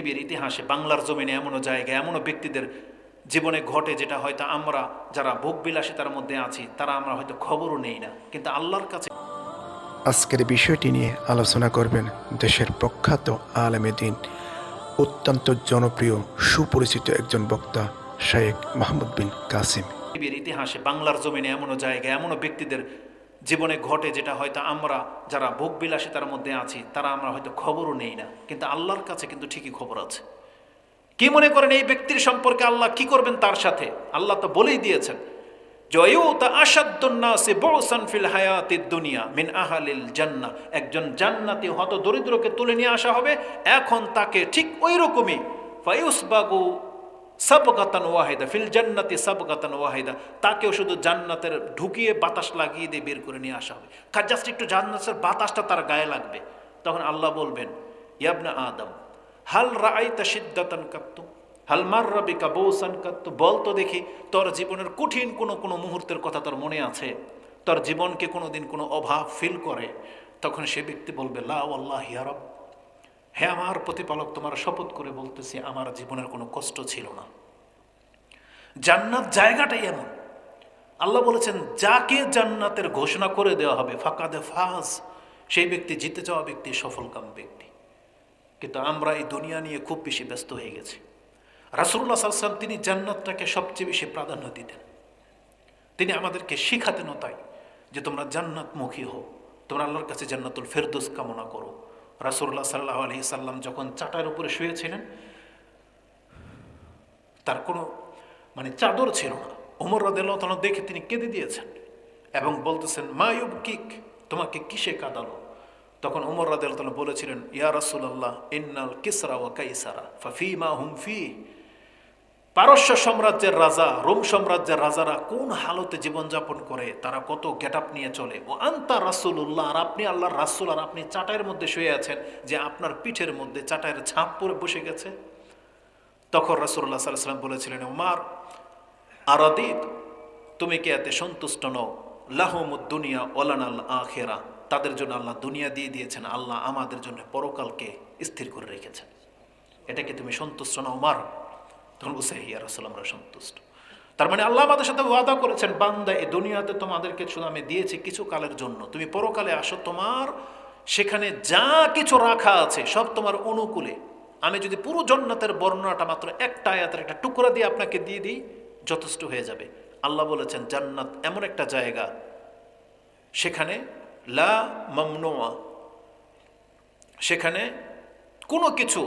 পৃথিবীর ইতিহাসে বাংলার জমিনে এমনও জায়গা এমনও ব্যক্তিদের জীবনে ঘটে যেটা হয়তো আমরা যারা ভোগবিলাসিতার মধ্যে আছি তারা আমরা হয়তো খবরও নেই না, কিন্তু আল্লাহর কাছে। আজকের বিষয়টি নিয়ে আলোচনা করবেন দেশের প্রখ্যাত আলেমে দ্বীন, অত্যন্ত জনপ্রিয় সুপরিচিত একজন বক্তা শায়েখ মাহমুদ বিন কাসিম। পৃথিবীর ইতিহাসে বাংলার জমিনে এমনও জায়গা এমনও ব্যক্তিদের জীবনে ঘটে যেটা হয়তো আমরা যারা ভোগবিলাসিতার মধ্যে আছি তারা আমরা হয়তো খবরও নেই না, কিন্তু আল্লাহর কাছে কিন্তু ঠিকই খবর আছে। কি মনে করেন এই ব্যক্তির সম্পর্কে আল্লাহ কি করবেন তার সাথে? আল্লাহ তো বলেই দিয়েছেন, একজন জান্নাতি হত দরিদ্রকে তুলে নিয়ে আসা হবে, এখন তাকে ঠিক ওই রকমই ফায়ুসবাগু সাবগাতান ওয়াহিদা ফিল জান্নাতি সাবগাতান ওয়াহিদা, তাকেও শুধু জান্নাতের ঢুকিয়ে বাতাস লাগিয়ে দিয়ে বের করে নিয়ে আসা হবে। জাস্ট একটু জান্নাতের বাতাসটা তার গায়ে লাগবে, তখন আল্লাহ বলবেন, ইয়াবনা আদম হাল রাআইতা শিদ্দাতান কাত্তু হাল মাররা বিকা বৌসান কাত্তু, বল তো দেখি তোর জীবনের কঠিন কোনো মুহূর্তের কথা তোর মনে আছে? তোর জীবনকে কোনোদিন কোনো অভাব ফিল করে? তখন সে ব্যক্তি বলবে, লা ওয়াল্লাহি ইয়া রব, হে আমার প্রতিপালক, তোমার শপথ করে বলতেছি আমার জীবনের কোনো কষ্ট ছিল না। জান্নাত জায়গাটাই এমন। আল্লাহ বলেছেন, যাকে জান্নাতের ঘোষণা করে দেওয়া হবে ফাকাদে ফাজ, সেই ব্যক্তি জিতে যাওয়া ব্যক্তি, সফলকাম ব্যক্তি। কিন্তু আমরা এই দুনিয়া নিয়ে খুব বেশি ব্যস্ত হয়ে গেছি। রাসূলুল্লাহ সাল্লাল্লাহু আলাইহি ওয়াসাল্লাম তিনি জান্নাতটাকে সবচেয়ে বেশি প্রাধান্য দিতেন। তিনি আমাদেরকে শিখাতেন তাই যে তোমরা জান্নাতমুখী হও, তোমরা আল্লাহর কাছে জান্নাতুল ফেরদৌস কামনা করো। রাসূলুল্লাহ সাল্লাল্লাহু আলাইহি সাল্লাম যখন চাটার উপরে শুয়েছিলেন, তার কোনো চাদর ছিল না। ওমর রাদিয়াল্লাহু তাআলা দেখে তিনি কেঁদে দিয়েছেন এবং বলতেছেন, মা ইউবকিক, তোমাকে কিসে কাঁদালো? তখন ওমর রাদিয়াল্লাহু তাআলা বলেছিলেন, ইয়া রাসূলুল্লাহ ইন্নাল কিসরা ওয়া কাইসারা ফাফিমা হুম ফি, পারস্য সাম্রাজ্যের রাজা, রোম সাম্রাজ্যের রাজারা কোন হালতে জীবনযাপন করে, তারা কত গেটআপ নিয়ে চলে। ও আনতা রাসূলুল্লাহ, আর আপনি আল্লাহর রাসূল, আর আপনি চাটাইয়ের মধ্যে শুয়ে আছেন যে আপনার পিঠের মধ্যে চাটাইয়ের ছাপ পরে বসে গেছে। তখন রাসূলুল্লাহ সাল্লাল্লাহু আলাইহি ওয়াসাল্লাম বলেছিলেন, ওমর আরাদিত, তুমি কি এতে সন্তুষ্ট নও? লাহুমুদ দুনিয়া ওয়ালানাল আখিরা, তাদের জন্য আল্লাহ দুনিয়া দিয়ে দিয়েছেন, আল্লাহ আমাদের জন্য পরকালকে স্থির করে রেখেছেন। এটা কি তুমি সন্তুষ্ট নও ওমর? তখন বলছে, ইয়া রাসূলুল্লাহ, আমরা সন্তুষ্ট। তার মানে আল্লাহ আমাদের সাথে ওয়াদা করেছেন, বান্দা এই দুনিয়াতে তোমাদেরকে শুধু আমি দিয়েছি কিছু কালের জন্য, তুমি পরকালে আসো, তোমার সেখানে যা কিছু রাখা আছে সব তোমার অনুকূলে। আমি যদি পুরো জান্নাতের বর্ণনাটা মাত্র একটা আয়াতের একটা টুকরা দিয়ে আপনাকে দিয়ে দিই, যথেষ্ট হয়ে যাবে। আল্লাহ বলেছেন জান্নাত এমন একটা জায়গা, সেখানে লা মামনুয়া, সেখানে কোনো কিছু